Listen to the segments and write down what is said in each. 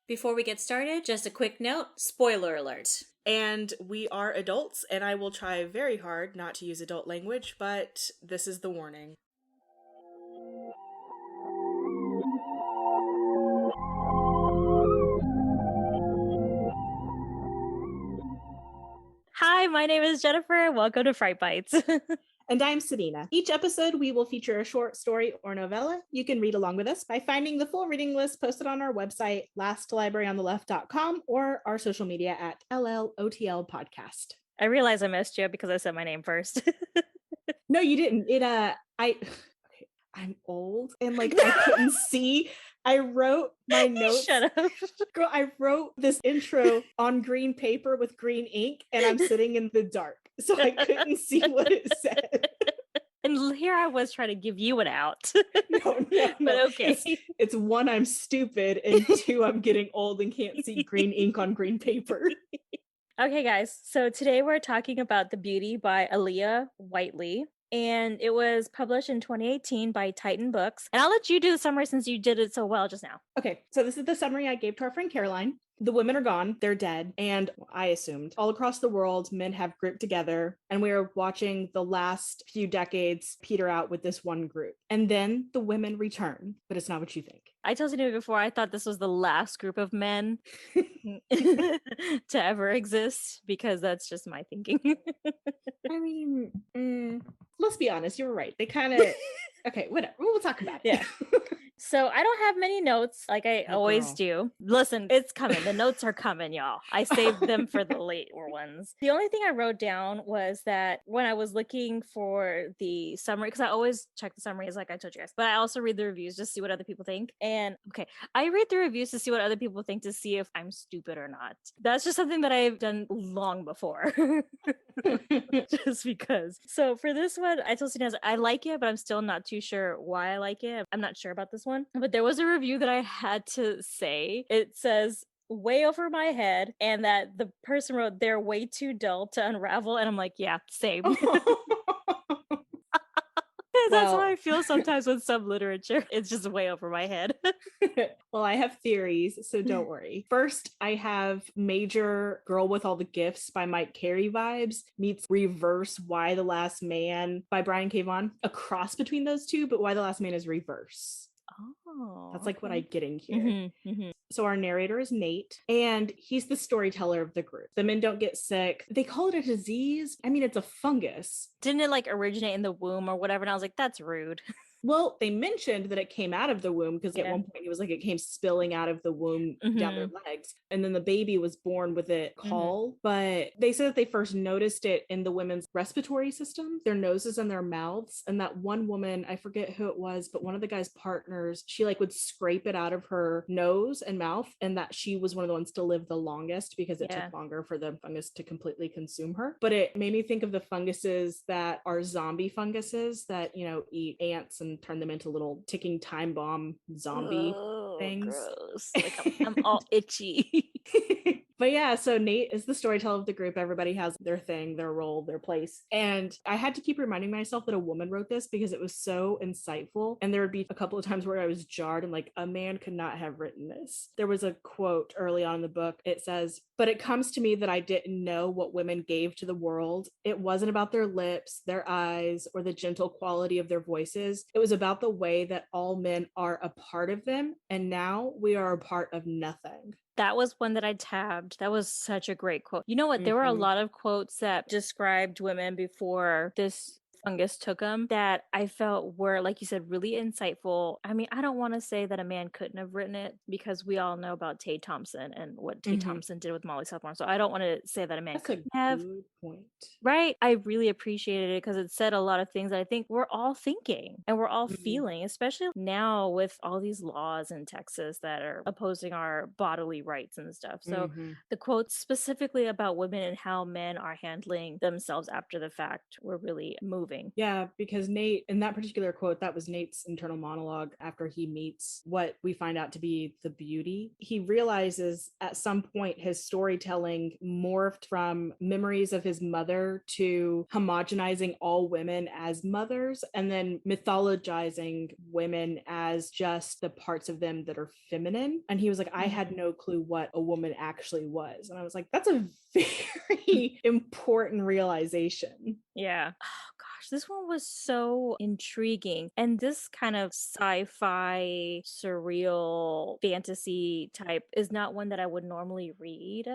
Before we get started, just a quick note, spoiler alert. And we are adults, and I will try very hard not to use adult language, but this is the warning. Hi, my name is Jennifer. Welcome to Fright Bites. And I'm Selena. Each episode, we will feature a short story or novella. You can read along with us by finding the full reading list posted on our website, lastlibraryonTheLeft.com, or our social media at LLOTL Podcast. I realize I missed you because I said my name first. No, you didn't. I'm old and I couldn't see. I wrote my notes. Shut up. Girl, I wrote this intro on green paper with green ink, and I'm sitting in the dark, so I couldn't see what it said. And here I was trying to give you an out. No. But okay. It's one, I'm stupid, and two, I'm getting old and can't see green ink on green paper. Okay, guys. So today we're talking about The Beauty by Aliya Whiteley. And it was published in 2018 by Titan Books. And I'll let you do the summary since you did it so well just now. Okay, so this is the summary I gave to our friend Caroline. The women are gone, they're dead, and I assumed all across the world, men have grouped together, and we are watching the last few decades peter out with this one group. And then the women return, but it's not what you think. I told you before, I thought this was the last group of men to ever exist, because that's just my thinking. I mean, let's be honest, you were right. They kind of... Okay, whatever. We'll talk about it. Yeah. So I don't have many notes like I always do. Listen, it's coming. The notes are coming, y'all. I saved them for the later ones. The only thing I wrote down was that when I was looking for the summary, because I always check the summaries like I told you guys, but I also read the reviews just to see what other people think. And okay, I read the reviews to see what other people think, to see if I'm stupid or not. That's just something that I've done long before. Just because. So for this one, I told Sinaz I like it, but I'm still not too sure why I like it. I'm not sure about this one. But there was a review that I had to say. It says, way over my head, and that the person wrote, they're way too dull to unravel. And I'm like, yeah, same. That's how I feel sometimes with some literature. It's just way over my head. Well, I have theories, so don't worry. First, I have Major Girl with All the Gifts by Mike Carey vibes meets Reverse Why the Last Man by Brian K. Vaughan. A cross between those two, but Why the Last Man is reverse. Oh, that's like okay. what I'm getting here. So our narrator is Nate, and he's the storyteller of the group. The men don't get sick. They call it a disease. I mean, it's a fungus. Didn't it originate in the womb or whatever? And I was like, that's rude. Well, they mentioned that it came out of the womb because at one point he was like, it came spilling out of the womb down their legs. And then the baby was born with it caul. But they said that they first noticed it in the women's respiratory system, their noses and their mouths. And that one woman, I forget who it was, but one of the guy's partners, she would scrape it out of her nose and mouth. And that she was one of the ones to live the longest because it took longer for the fungus to completely consume her. But it made me think of the funguses that are zombie funguses that, eat ants and turn them into little ticking time bomb zombie things. Gross. I'm all itchy. But yeah, so Nate is the storyteller of the group. Everybody has their thing, their role, their place. And I had to keep reminding myself that a woman wrote this because it was so insightful. And there would be a couple of times where I was jarred and like, a man could not have written this. There was a quote early on in the book. It says, "But it comes to me that I didn't know what women gave to the world. It wasn't about their lips, their eyes, or the gentle quality of their voices. It was about the way that all men are a part of them. And now we are a part of nothing." That was one that I tabbed. That was such a great quote. You know what? There were a lot of quotes that described women before this fungus took them that I felt were, like you said, really insightful. I mean, I don't want to say that a man couldn't have written it because we all know about Tay Thompson and what Tay Thompson did with Molly Southmore. So I don't want to say that a man couldn't have. Good point. Right? I really appreciated it because it said a lot of things that I think we're all thinking and we're all feeling, especially now with all these laws in Texas that are opposing our bodily rights and stuff. So the quotes specifically about women and how men are handling themselves after the fact were really moving. disturbing. Yeah, because Nate, in that particular quote, that was Nate's internal monologue after he meets what we find out to be the beauty. He realizes at some point his storytelling morphed from memories of his mother to homogenizing all women as mothers and then mythologizing women as just the parts of them that are feminine. And he was like, I had no clue what a woman actually was. And I was like, that's a very important realization. Yeah. Oh gosh, this one was so intriguing. And this kind of sci-fi, surreal fantasy type is not one that I would normally read.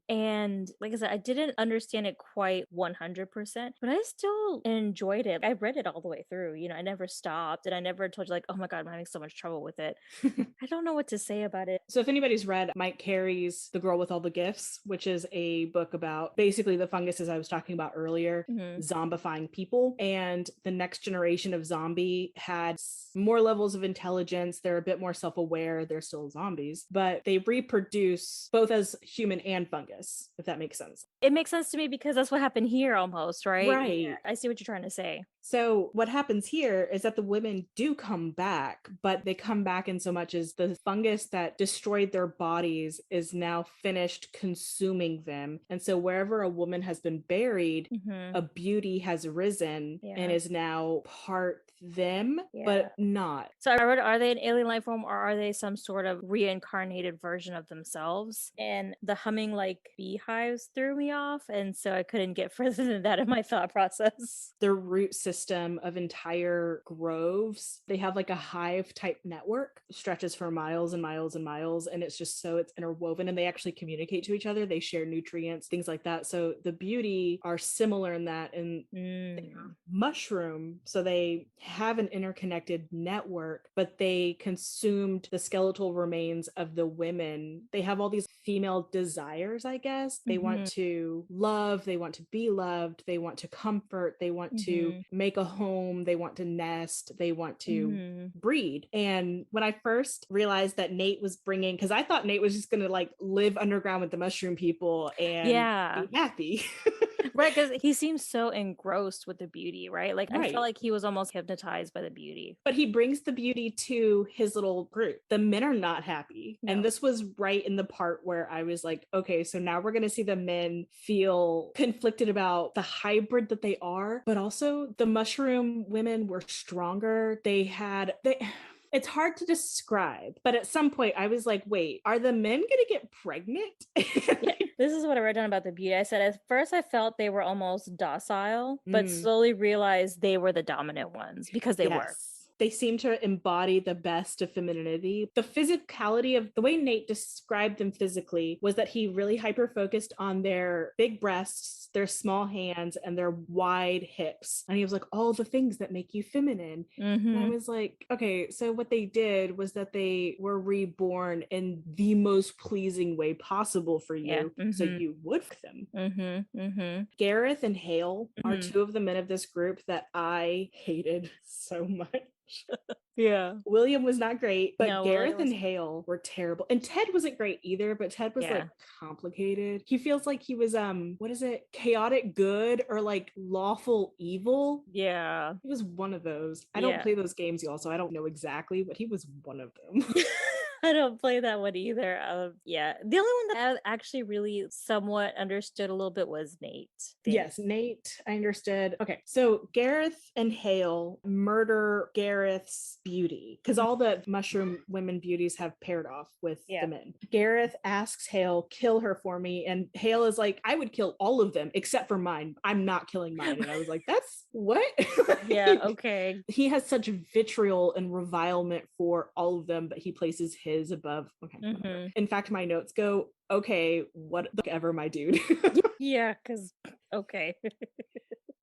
And like I said, I didn't understand it quite 100%, but I still enjoyed it. I read it all the way through. I never stopped and I never told you like, oh my God, I'm having so much trouble with it. I don't know what to say about it. So if anybody's read Mike Carey's The Girl with All the Gifts, which is a book about basically the funguses I was talking about earlier, zombifying people. And the next generation of zombie had more levels of intelligence. They're a bit more self-aware. They're still zombies, but they reproduce both as human and fungus, if that makes sense. It makes sense to me because that's what happened here almost, right? Right. Yeah, I see what you're trying to say. So what happens here is that the women do come back, but they come back in so much as the fungus that destroyed their bodies is now finished consuming them. And so wherever a woman has been buried, a beauty has risen and is now part them, but not. So I wrote, are they an alien life form or are they some sort of reincarnated version of themselves? And the humming like beehives threw me off. And so I couldn't get further than that in my thought process. Their root system of entire groves, they have like a hive type network, stretches for miles and miles and miles. And it's interwoven and they actually communicate to each other. They share nutrients, things like that. So the beauty are similar in that, and they are mushroom. So they have an interconnected network, but they consumed the skeletal remains of the women. They have all these female desires, I guess. They want to love, they want to be loved, they want to comfort, they want to make a home, they want to nest, they want to breed. And when I first realized that Nate was bringing, because I thought Nate was just going to like live underground with the mushroom people and be happy. Right, because he seems so engrossed with the beauty, right? Like I felt like he was almost hypnotized by the beauty. But he brings the beauty to his little group. The men are not happy. No. And this was right in the part where I was like, okay, so now we're going to see the men feel conflicted about the hybrid that they are, but also the mushroom women were stronger. It's hard to describe, but at some point I was like, wait, are the men going to get pregnant? This is what I wrote down about the beauty. I said, at first I felt they were almost docile, but slowly realized they were the dominant ones because they were. They seem to embody the best of femininity. The physicality of the way Nate described them physically was that he really hyper-focused on their big breasts, their small hands, and their wide hips. And he was like, all the things that make you feminine. And I was like, okay, so what they did was that they were reborn in the most pleasing way possible for you. So you would fuck them. Gareth and Hale are two of the men of this group that I hated so much. William was not great, but Gareth and Hale were terrible, and Ted wasn't great either, but Ted was like complicated. He feels like he was what is it, chaotic good or like lawful evil. He was one of those. I don't play those games, y'all, so I don't know exactly, but he was one of them. I don't play that one either. The only one that I actually really somewhat understood a little bit was Nate. Yes, Nate, I understood. Okay, so Gareth and Hale murder Gareth's beauty because all the mushroom women beauties have paired off with the men. Gareth asks Hale, kill her for me, and Hale is like, I would kill all of them except for mine. I'm not killing mine. And I was like, that's what? Okay. He has such vitriol and revilement for all of them, but he places his above. In fact, my notes go, okay, what the ever, my dude. Because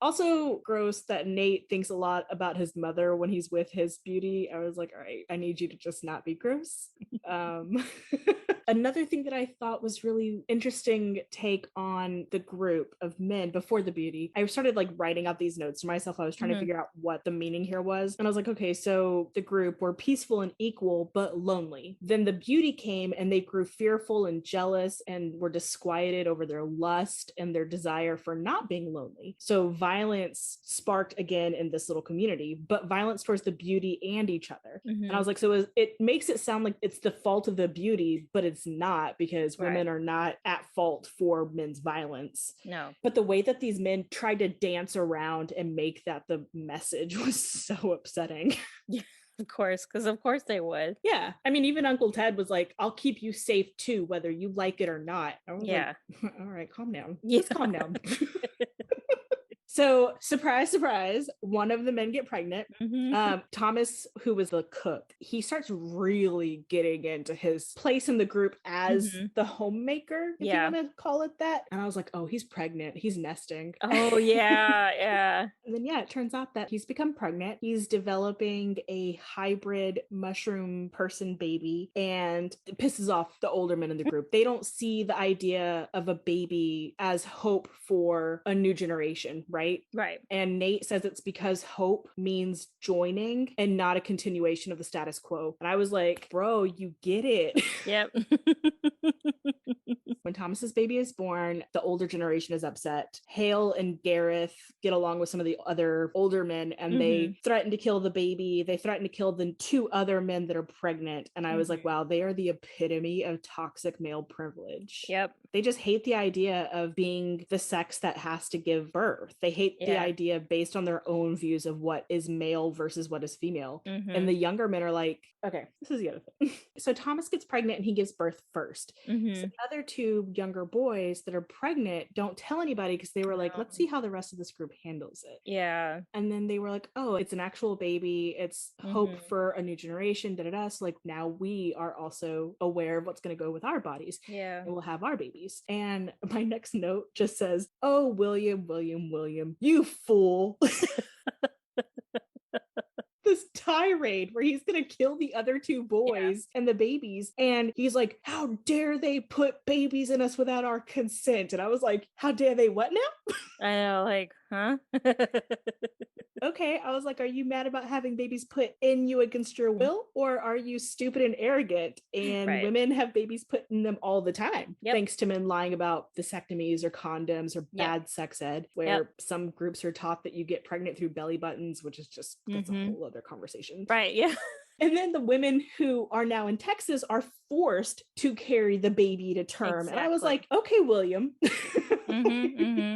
Also gross that Nate thinks a lot about his mother when he's with his beauty. I was like, all right, I need you to just not be gross. And Another thing that I thought was really interesting take on the group of men before the beauty, I started like writing out these notes to myself. I was trying to figure out what the meaning here was. And I was like, okay, so the group were peaceful and equal, but lonely. Then the beauty came and they grew fearful and jealous and were disquieted over their lust and their desire for not being lonely. So violence sparked again in this little community, but violence towards the beauty and each other. And I was like, so it makes it sound like it's the fault of the beauty, but it's not, because women are not at fault for men's violence. No. But the way that these men tried to dance around and make that the message was so upsetting. Yeah. Of course, because of course they would. Yeah. I mean, even Uncle Ted was like, I'll keep you safe too, whether you like it or not. I was like, all right, calm down. Just calm down. So surprise, surprise, one of the men get pregnant. Thomas, who was the cook, he starts really getting into his place in the group as the homemaker, if you want to call it that. And I was like, oh, he's pregnant. He's nesting. Oh, yeah. And then, it turns out that he's become pregnant. He's developing a hybrid mushroom person baby, and it pisses off the older men in the group. They don't see the idea of a baby as hope for a new generation, right? Right. And Nate says it's because hope means joining and not a continuation of the status quo. And I was like, bro, you get it. Yep. When Thomas's baby is born, the older generation is upset. Hale and Gareth get along with some of the other older men, and they threaten to kill the baby. They threaten to kill the 2 other men that are pregnant. And I was like, wow, they are the epitome of toxic male privilege. Yep. They just hate the idea of being the sex that has to give birth. They hate the idea based on their own views of what is male versus what is female. And the younger men are like, okay, this is the other thing. So Thomas gets pregnant and he gives birth first. So the other 2 younger boys that are pregnant don't tell anybody, because they were like, let's see how the rest of this group handles it. Yeah. And then they were like, oh, it's an actual baby. It's hope for a new generation. So like, now we are also aware of what's going to go with our bodies. Yeah. And we'll have our babies. And my next note just says, oh, William, you fool. This tirade where he's gonna kill the other 2 boys and the babies, and he's like, how dare they put babies in us without our consent? And I was like, how dare they what now? I know, like, huh? Okay, I was like, are you mad about having babies put in you against your will, or are you stupid and arrogant and women have babies put in them all the time, thanks to men lying about vasectomies or condoms or bad sex ed, where some groups are taught that you get pregnant through belly buttons, which is just, that's a whole other conversation. Right. Yeah. And then the women who are now in Texas are forced to carry the baby to term. Exactly. And I was like, okay, William.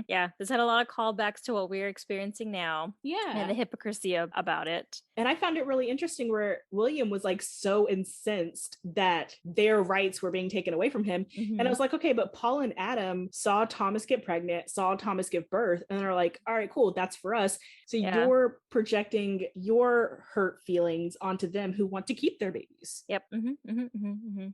Yeah, this had a lot of callbacks to what we're experiencing now. Yeah. And the hypocrisy about it. And I found it really interesting where William was like so incensed that their rights were being taken away from him. And I was like, okay, but Paul and Adam saw Thomas get pregnant, saw Thomas give birth, and they're like, all right, cool, that's for us. So you're projecting your hurt feelings onto them who want to keep their babies. Yep.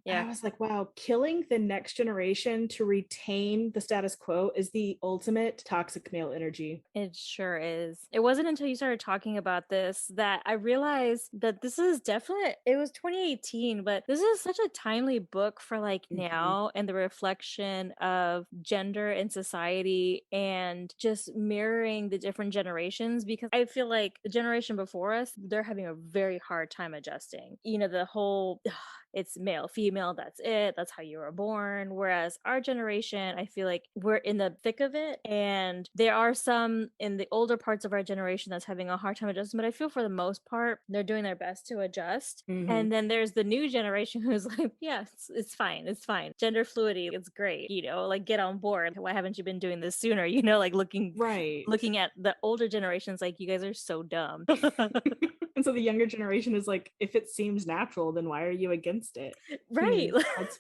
Yeah. I was like, wow, killing the next generation to retain the status quo is the ultimate toxic male energy. It sure is. It wasn't until you started talking about this that I realized that this is definitely, it was 2018, but this is such a timely book for like now, and the reflection of gender in society and just mirroring the different generations, because I feel like the generation before us, they're having a very hard time adjusting. You know, the whole it's male, female, that's it, that's how you were born. Whereas our generation, I feel like we're in the thick of it. And there are some in the older parts of our generation that's having a hard time adjusting, but I feel for the most part, they're doing their best to adjust. And then there's the new generation who's like, yeah, it's fine. It's fine. Gender fluidity, it's great. You know, like get on board. Why haven't you been doing this sooner? You know, like looking at the older generations, like you guys are so dumb. And so the younger generation is like, if it seems natural, then why are you against it? Right.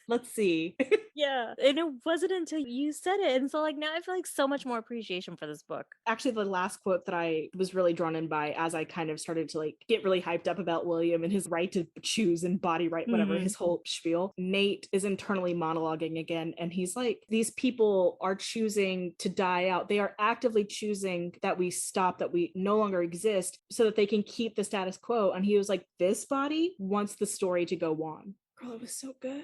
Let's see. Yeah. And it wasn't until you said it. And so like now I feel like so much more appreciation for this book. Actually, the last quote that I was really drawn in by as I kind of started to like get really hyped up about William and his right to choose and body right, whatever, his whole spiel. Nate is internally monologuing again. And he's like, these people are choosing to die out. They are actively choosing that we stop, that we no longer exist so that they can keep the status quo. And he was like, this body wants the story to go on. Girl, it was so good.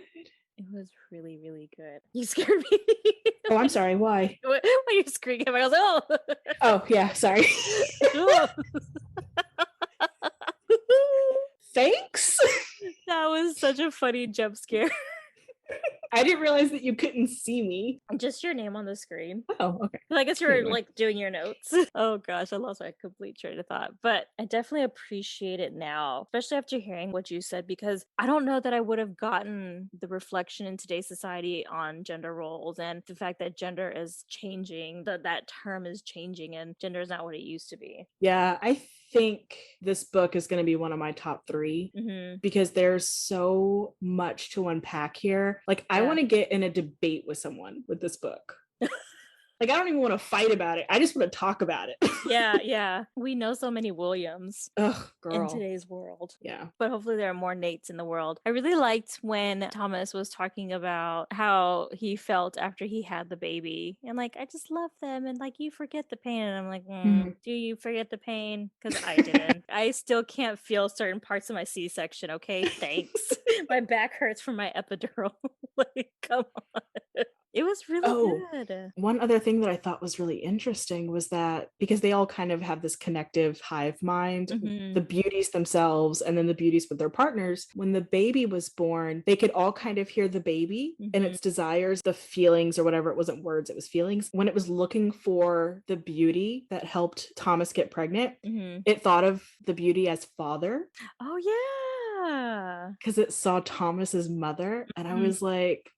It was really, really good. You scared me. Oh, I'm sorry. Why? When you screamed, I was like, oh. Oh, yeah. Sorry. Thanks. That was such a funny jump scare. I didn't realize that you couldn't see me. Just your name on the screen. Oh, okay. I guess you were Anyway. like doing your notes. Oh gosh, I lost my complete train of thought. But I definitely appreciate it now, especially after hearing what you said, because I don't know that I would have gotten the reflection in today's society on gender roles and the fact that gender is changing, that term is changing and gender is not what it used to be. Yeah, I think this book is going to be one of my top 3 because there's so much to unpack here. Like, I want to get in a debate with someone with this book. Like, I don't even want to fight about it. I just want to talk about it. Yeah. We know so many Williams in today's world. Yeah. But hopefully there are more Nates in the world. I really liked when Thomas was talking about how he felt after he had the baby. And like, I just love them. And like, you forget the pain. And I'm like, do you forget the pain? Because I didn't. I still can't feel certain parts of my C-section. Okay, thanks. My back hurts from my epidural. Like, come on. It was really good. One other thing that I thought was really interesting was that because they all kind of have this connective hive mind, the beauties themselves and then the beauties with their partners, when the baby was born, they could all kind of hear the baby and its desires, the feelings or whatever. It wasn't words, it was feelings. When it was looking for the beauty that helped Thomas get pregnant, it thought of the beauty as father. Oh, yeah. Because it saw Thomas's mother. And I was like,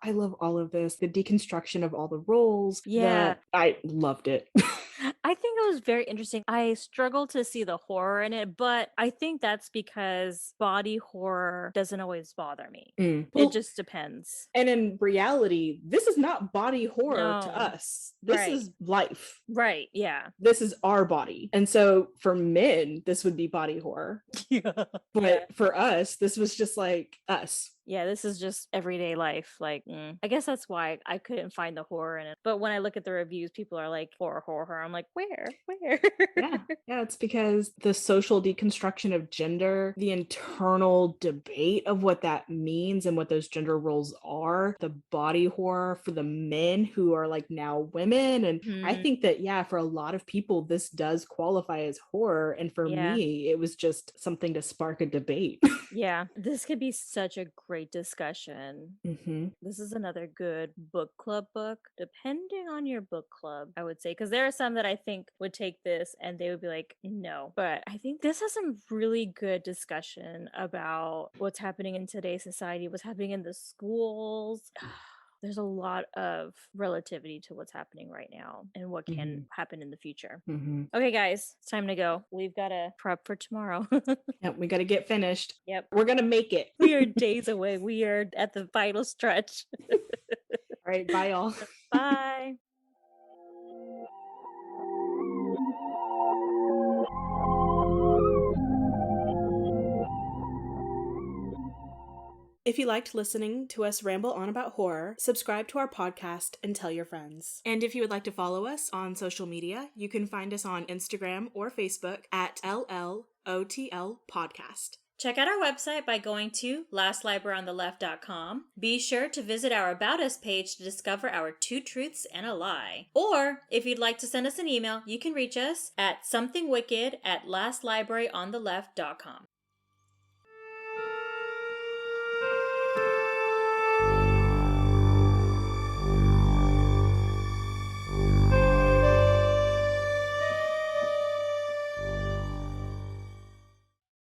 I love all of this, the deconstruction of all the roles. Yeah. I loved it. I think it was very interesting. I struggled to see the horror in it, but I think that's because body horror doesn't always bother me. It just depends. And in reality, this is not body horror to us. This is life. Right. Yeah. This is our body. And so for men, this would be body horror. Yeah. But for us, this was just like us. Yeah, this is just everyday life. Like, I guess that's why I couldn't find the horror in it. But when I look at the reviews, people are like, horror. I'm like, where? Yeah, it's because the social deconstruction of gender, the internal debate of what that means and what those gender roles are, the body horror for the men who are like now women. And I think that, for a lot of people, this does qualify as horror. And for me, it was just something to spark a debate. Yeah, this could be such a great discussion. This is another good book club book, depending on your book club, I would say, because there are some that I think would take this and they would be like, no. But I think this has some really good discussion about what's happening in today's society, what's happening in the schools. There's a lot of relativity to what's happening right now and what can happen in the future. Okay, guys, it's time to go. We've got to prep for tomorrow. Yep, we got to get finished. Yep. We're going to make it. We are days away. We are at the final stretch. All right, bye, y'all. Bye. If you liked listening to us ramble on about horror, subscribe to our podcast and tell your friends. And if you would like to follow us on social media, you can find us on Instagram or Facebook at LLOTL Podcast. Check out our website by going to lastlibraryontheleft.com. Be sure to visit our About Us page to discover our 2 truths and a lie. Or, if you'd like to send us an email, you can reach us at somethingwicked@lastlibraryontheleft.com.